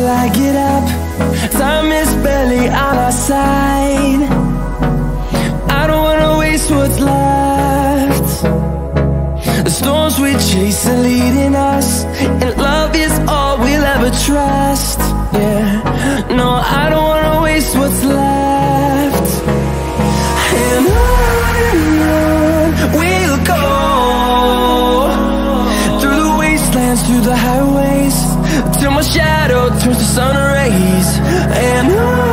till I get up. Time is barely on our side. I don't wanna waste what's left. The storms we chase are leading us, and love is all we'll ever trust. Yeah, no, I don't wanna waste what's left. And on we'll go, through the wastelands, through the highways, till my shadow turns to sun rays. And on